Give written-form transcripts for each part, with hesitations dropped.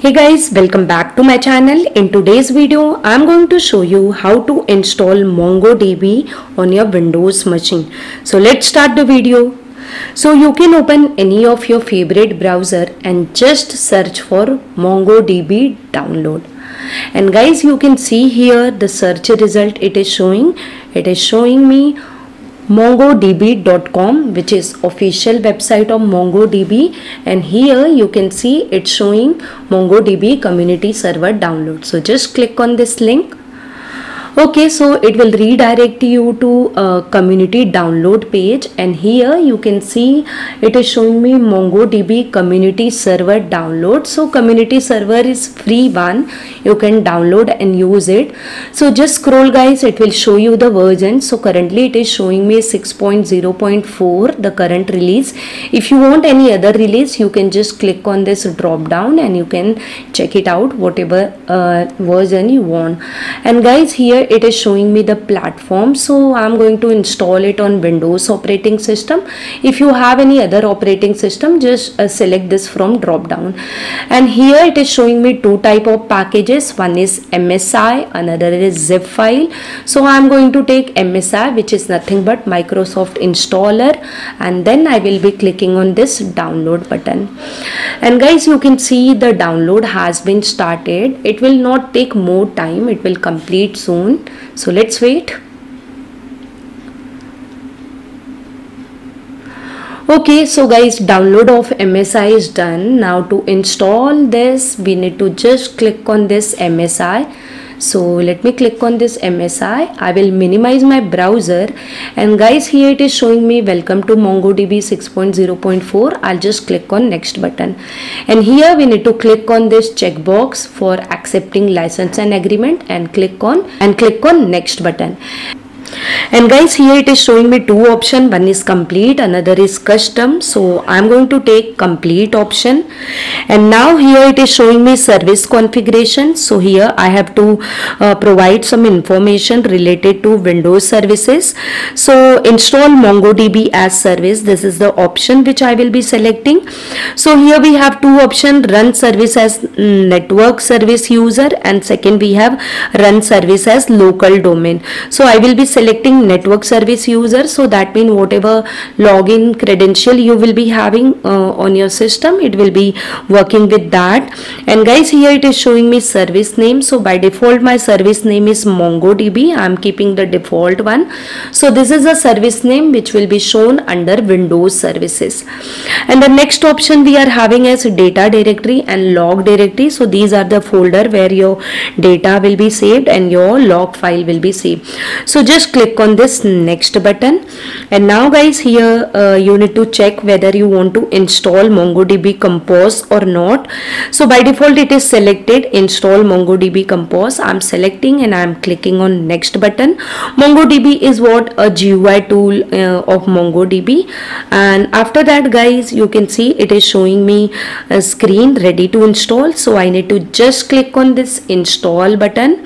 Hey guys, welcome back to my channel. In today's video, I'm going to show you how to install MongoDB on your Windows machine. So let's start the video. So you can open any of your favorite browser and just search for MongoDB download. And guys, you can see here the search result it is showing. It is showing me mongodb.com, which is official website of MongoDB, and here you can see it's showing MongoDB community server download. So just click on this link. Okay, so it will redirect you to a community download page, and here you can see it is showing me MongoDB community server download. So community server is free one, you can download and use it. So just scroll guys, it will show you the version. So currently it is showing me 6.0.4 the current release. If you want any other release, you can just click on this drop down and you can check it out whatever version you want. And guys, here it is showing me the platform, so I'm going to install it on Windows operating system. If you have any other operating system, just select this from drop down. And here it is showing me two type of packages. One is MSI, another is zip file. So I'm going to take MSI, which is nothing but Microsoft installer, and then I will be clicking on this download button. And guys, you can see the download has been started. It will not take more time, it will complete soon. So let's wait. Okay, so guys, download of MSI is done. Now to install this, we need to just click on this MSI. So let me click on this MSI. I will minimize my browser, and guys, here it is showing me welcome to MongoDB 6.0.4. I'll just click on next button, and here we need to click on this checkbox for accepting license and agreement, and click on next button. And guys, here it is showing me two options. One is complete, another is custom. So I'm going to take complete option. And now here it is showing me service configuration. So here I have to provide some information related to Windows services. So install MongoDB as service. This is the option which I will be selecting. So here we have two options: run service as network service user, and second we have run service as local domain. So I will be selecting network service user. So that means whatever login credential you will be having on your system, it will be working with that. And guys, here it is showing me service name. So by default my service name is MongoDB. I am keeping the default one. So this is a service name which will be shown under Windows services. And the next option we are having as data directory and log directory. So these are the folder where your data will be saved and your log file will be saved. So just click on this next button. And now guys, here you need to check whether you want to install MongoDB Compose or not. So by default it is selected install MongoDB Compose. I'm selecting and I'm clicking on next button. MongoDB is what a GUI tool of MongoDB. And after that guys, you can see it is showing me a screen ready to install. So I need to just click on this install button.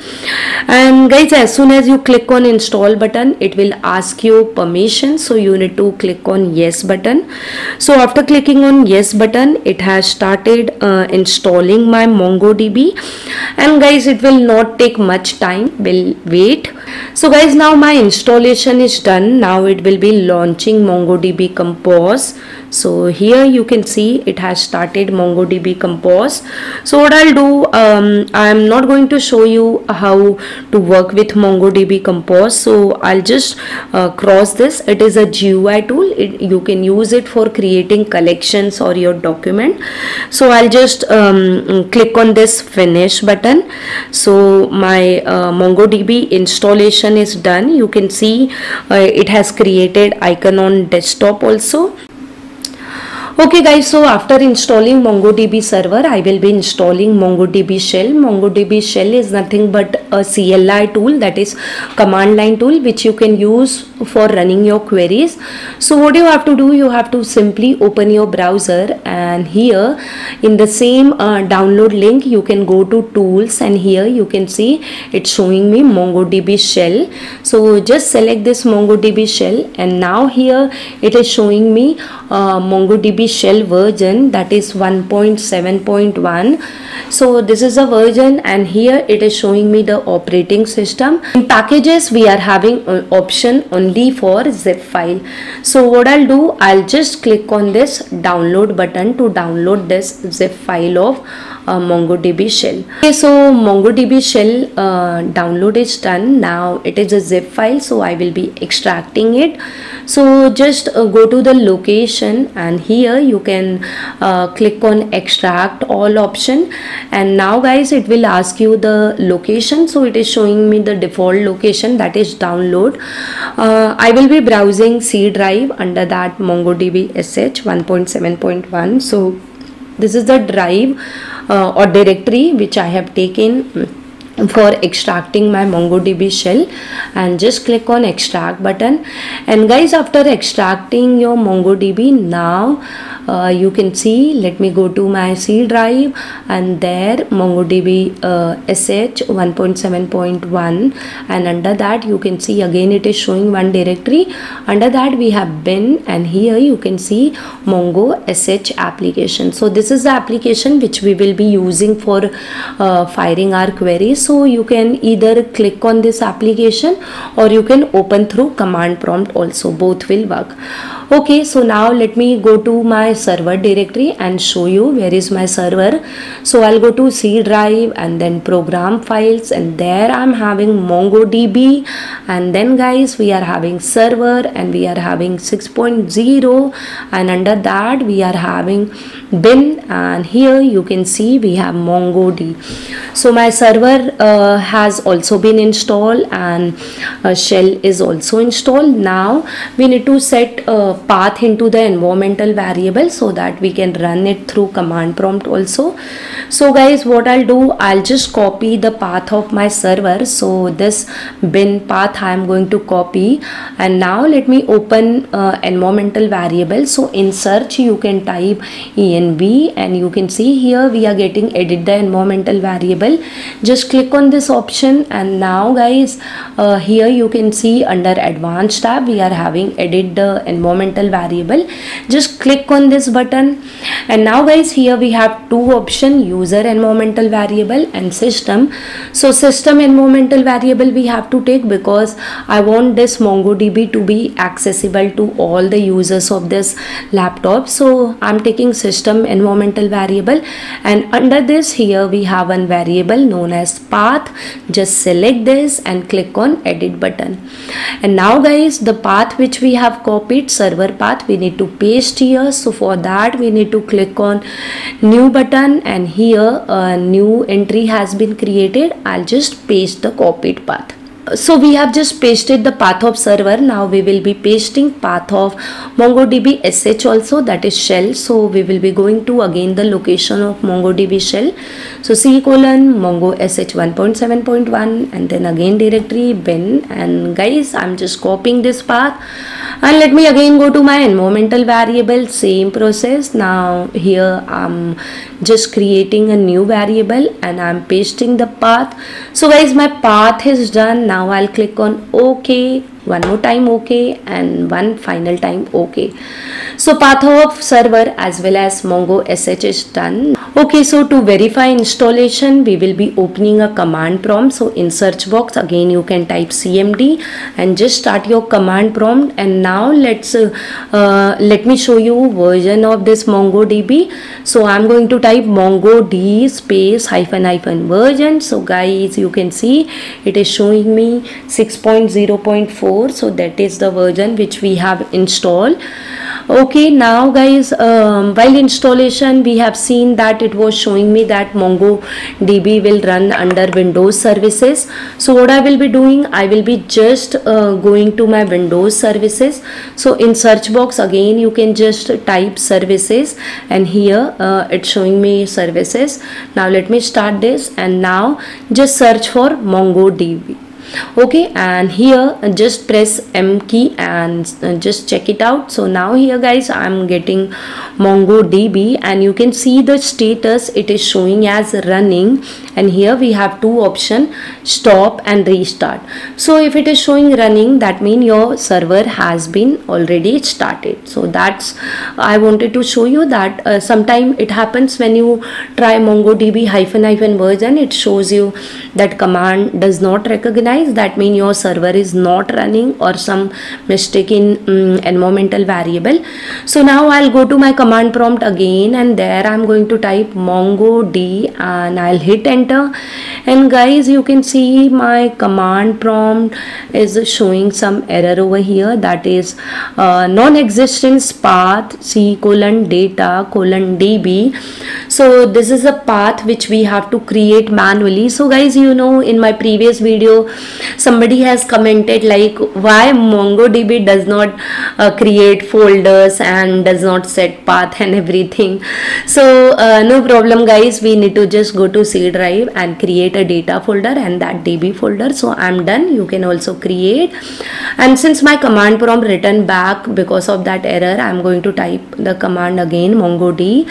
And guys, as soon as you click on install button, it will ask you permission. So you need to click on yes button. So after clicking on yes button, it has started installing my MongoDB. And guys, it will not take much time, we'll wait. So guys, now my installation is done. Now it will be launching MongoDB Compose. So here you can see it has started MongoDB Compose. So what I'll do, I'm not going to show you how to work with MongoDB Compose. So I'll just cross this. It is a GUI tool. You can use it for creating collections or your document. So I'll just click on this finish button. So my MongoDB installation is done. You can see it has created icon on desktop also. Okay guys, so after installing MongoDB server, I will be installing MongoDB shell. MongoDB shell is nothing but a CLI tool, that is command line tool, which you can use for running your queries. So what you have to do, you have to simply open your browser, and here in the same download link you can go to tools, and here you can see it's showing me MongoDB shell. So just select this MongoDB shell, and now here it is showing me MongoDB shell version, that is 1.7.1. so this is a version, and here it is showing me the operating system. In packages we are having an option only for zip file. So what I'll do, I'll just click on this download button to download this zip file of MongoDB shell. Okay, so MongoDB shell download is done. Now it is a zip file, so I will be extracting it. So just go to the location, and here you can click on extract all option, and now guys it will ask you the location. So it is showing me the default location, that is download. I will be browsing C drive, under that MongoDB sh 1.7.1. so this is the drive or directory which I have taken for extracting my MongoDB shell, and just click on extract button. And guys, after extracting your MongoDB, now you can see, let me go to my C drive, and there MongoDB sh 1.7.1, and under that you can see again it is showing one directory. Under that we have bin, and here you can see Mongo sh application. So this is the application which we will be using for firing our queries. So you can either click on this application or you can open through command prompt also, both will work. Okay, so now let me go to my server directory and show you where is my server. So I'll go to C drive and then program files, and there I'm having MongoDB, and then guys we are having server, and we are having 6.0, and under that we are having bin, and here you can see we have MongoDB. So my server has also been installed, and shell is also installed. Now we need to set path into the environmental variable so that we can run it through command prompt also. So guys, what I'll do, I'll just copy the path of my server. So this bin path I am going to copy, and now let me open environmental variable. So in search you can type env, and you can see here we are getting edit the environmental variable. Just click on this option, and now guys here you can see under advanced tab we are having edit the environmental variable. Just click on this button, and now guys here we have two options, user environmental variable and system. So system environmental variable we have to take because I want this MongoDB to be accessible to all the users of this laptop. So I'm taking system environmental variable, and under this here we have one variable known as path. Just select this and click on edit button, and now guys the path which we have copied, server path, we need to paste here. So for that we need to click on new button, and here a new entry has been created. I'll just paste the copied path. So we have just pasted the path of server. Now we will be pasting path of MongoDB sh also, that is shell. So we will be going to again the location of MongoDB shell. So C colon Mongo sh 1.7.1, and then again directory bin, and guys I'm just copying this path, and let me again go to my environmental variable, same process. Now here I'm just creating a new variable and I'm pasting the path. So guys my path is done. Now I'll click on OK, one more time OK, and one final time OK. So path of server as well as Mongo sh is done. Okay, so to verify installation we will be opening a command prompt. So in search box again you can type cmd and just start your command prompt. And now let me show you version of this MongoDB. So I'm going to type MongoD space hyphen version. So guys you can see it is showing me 6.0.4. so that is the version which we have installed. Okay, now guys while installation we have seen that it was showing me that MongoDB will run under Windows services. So what I will be doing, I will be just going to my Windows services. So in search box again you can just type services, and here it's showing me services. Now let me start this, and now just search for MongoDB. Okay, and here just press M key and just check it out. So now here guys, I'm getting MongoDB, and you can see the status, it is showing as running, and here we have two options, stop and restart. So if it is showing running, that means your server has been already started. So that's I wanted to show you that sometime it happens when you try MongoDB hyphen version, it shows you that command does not recognize, that means your server is not running or some mistake in environmental variable. So now I'll go to my command prompt again, and there I'm going to type MongoD and I'll hit enter. And guys, you can see my command prompt is showing some error over here, that is non-existence path c:\data:\db. So this is a path which we have to create manually. So guys, you know, in my previous video somebody has commented like why MongoDB does not create folders and does not set path and everything. So no problem guys, we need to just go to C drive and create a data folder and that DB folder. So I'm done, you can also create. And since my command prompt returned back because of that error, I'm going to type the command again, MongoD.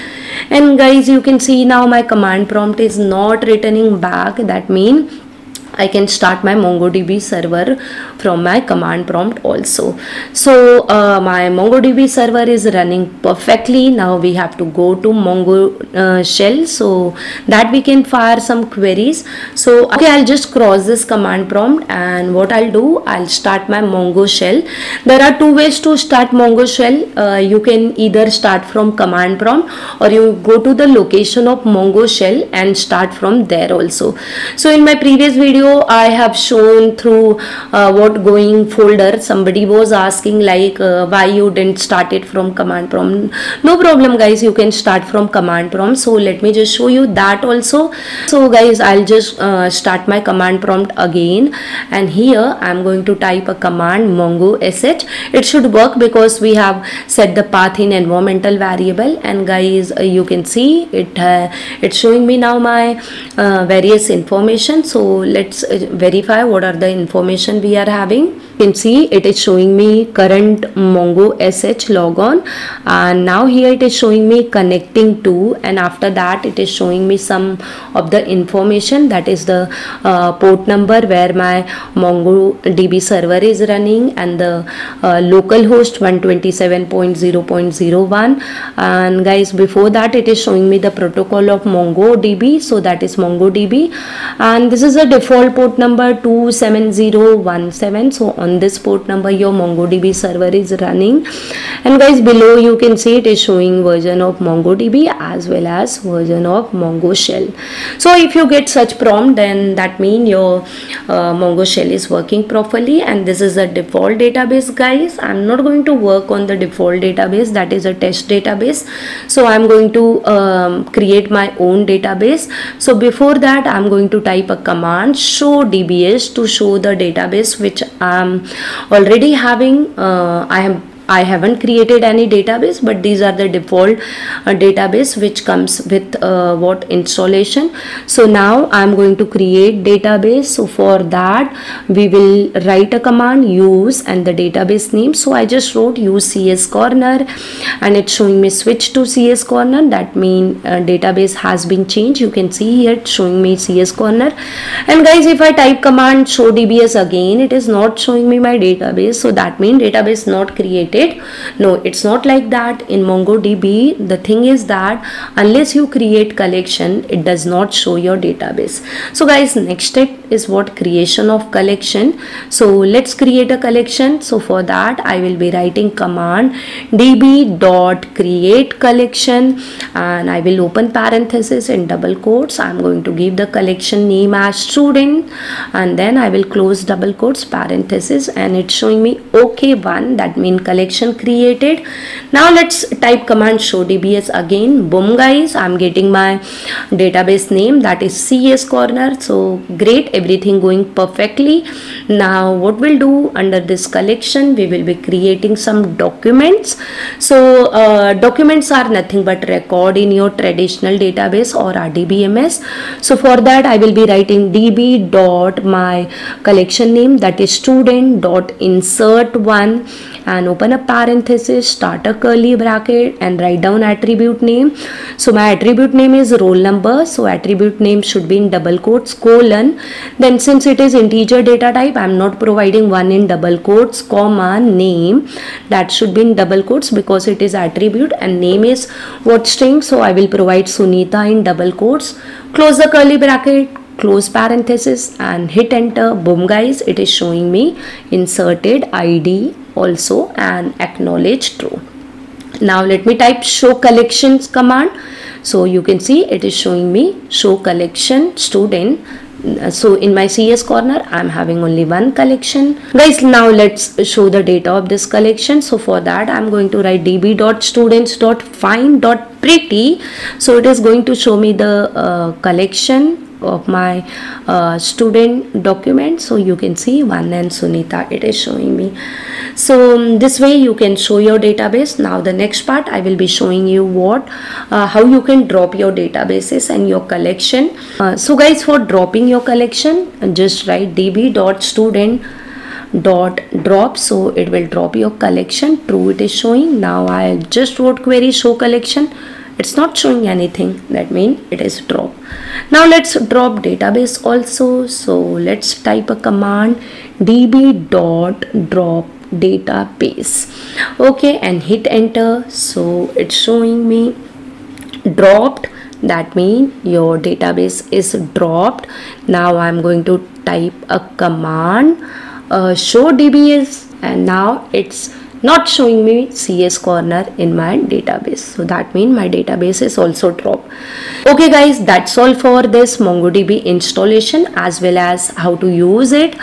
And guys, you can see now my command prompt is not returning back. That means I can start my MongoDB server from my command prompt also. So my MongoDB server is running perfectly. Now we have to go to Mongo shell so that we can fire some queries. So okay, I'll just cross this command prompt, and what I'll do, I'll start my Mongo shell. There are two ways to start Mongo shell. You can either start from command prompt, or you go to the location of Mongo shell and start from there also. So in my previous video I have shown through what going folder. Somebody was asking like why you didn't start it from command prompt. No problem guys, you can start from command prompt. So let me just show you that also. So guys, I'll just start my command prompt again, and here I'm going to type a command mongo sh. It should work because we have set the path in environmental variable. And guys, you can see it's showing me now my various information. So let's verify what are the information we are having. You can see it is showing me current Mongo sh logon, and now here it is showing me connecting to, and after that it is showing me some of the information, that is the port number where my MongoDB server is running, and the localhost 127.0.01. and guys, before that it is showing me the protocol of MongoDB, so that is MongoDB, and this is a default port number 27017. so on this port number your MongoDB server is running. And guys, below you can see it is showing version of MongoDB as well as version of Mongo shell. So if you get such prompt, then that means your Mongo shell is working properly. And this is a default database guys. I'm not going to work on the default database, that is a test database. So I'm going to create my own database. So before that I'm going to type a command show dbs to show the database which I'm already having. I haven't created any database, but these are the default database which comes with what installation. So now I'm going to create database. So for that we will write a command use and the database name. So I just wrote use CS corner, and it's showing me switch to CS corner. That means database has been changed. You can see here it's showing me CS corner. And guys, if I type command show dbs again, it is not showing me my database. So that means database not created. No, it's not like that. In MongoDB the thing is that unless you create collection, it does not show your database. So guys, next step is what creation of collection. So let's create a collection. So for that I will be writing command db.create collection, and I will open parenthesis in double quotes. I'm going to give the collection name as student, and then I will close double quotes parenthesis, and it's showing me OK1. That means collection collection created. Now let's type command show DBS again. Boom guys, I'm getting my database name, that is CS Corner. So great, everything going perfectly. Now what we'll do, under this collection we will be creating some documents. So documents are nothing but record in your traditional database or RDBMS. So for that I will be writing db dot my collection name, that is student dot insert one, and open a parenthesis, start a curly bracket and write down attribute name. So my attribute name is roll number, so attribute name should be in double quotes colon. Then since it is integer data type, I am not providing one in double quotes, comma name, that should be in double quotes because it is attribute and name is what string, so I will provide Sunita in double quotes. Close the curly bracket, close parenthesis and hit enter. Boom guys, it is showing me inserted ID also and acknowledge true. Now let me type show collections command. So you can see it is showing me show collection student. So in my CS Corner I'm having only one collection. Guys, now let's show the data of this collection. So for that I'm going to write db.students.find.pretty. So it is going to show me the collection of my student document. So you can see One and Sunita, it is showing me. So this way you can show your database. Now the next part I will be showing you how you can drop your databases and your collection. So guys, for dropping your collection, just write db.student.drop, so it will drop your collection. True, it is showing. Now I just wrote query show collection, it's not showing anything, that means it is drop. Now let's drop database also. So let's type a command db.drop database, okay, and hit enter. So it's showing me dropped, that means your database is dropped. Now I'm going to type a command show DBS, and now it's not showing me CS Corner in my database, so that means my database is also dropped. Okay guys, that's all for this MongoDB installation as well as how to use it.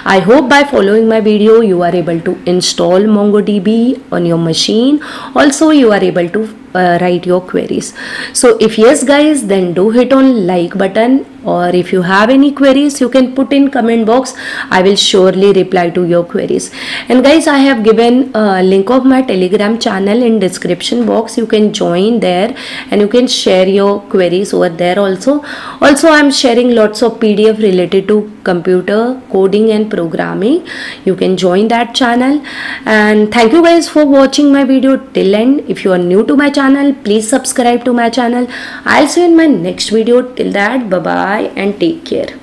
I hope by following my video you are able to install MongoDB on your machine. Also you are able to write your queries. So if yes guys, then do hit on like button, or if you have any queries you can put in comment box. I will surely reply to your queries. And guys, I have given a link of my Telegram channel in description box. You can join there and you can share your queries over there also. Also I am sharing lots of PDF related to computer coding and programming. You can join that channel. And thank you guys for watching my video till end. If you are new to my channel, please subscribe to my channel. I'll see you in my next video. Till that, bye bye and take care.